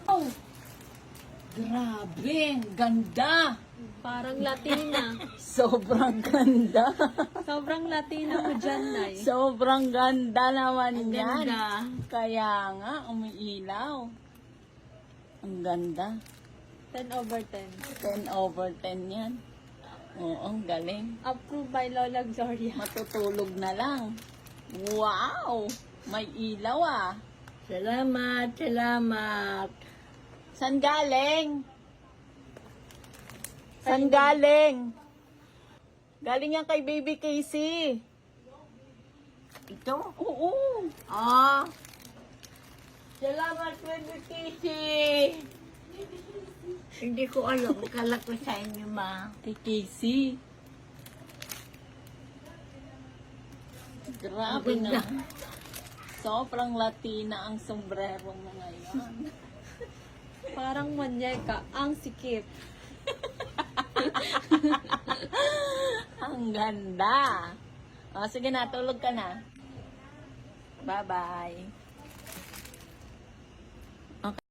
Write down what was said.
Wow! Grabe, ang ganda. Parang Latina. Sobrang ganda. Sobrang Latina mo dyan, Nay. Sobrang ganda naman Ang yan. ganda. Kaya nga, umiilaw. Ang ganda. 10/10. 10/10 yan. Oo, ang galing. Approved by Lola Gloria. Matutulog na lang. Wow! May ilaw ah. Salamat, salamat. San galing? San galing? Galing yan kay Baby Casey. Ito? Oo. Ah. Salamat, Baby Casey. Hindi ko alam. Kala ko sa inyo, ma. Kay Casey. Grabe Ang na. ganda. Sobrang Latina ang sombrero mo ngayon. Parang manyeka. Ang sikip. Ang ganda. O, sige na, tulog ka na. Bye-bye.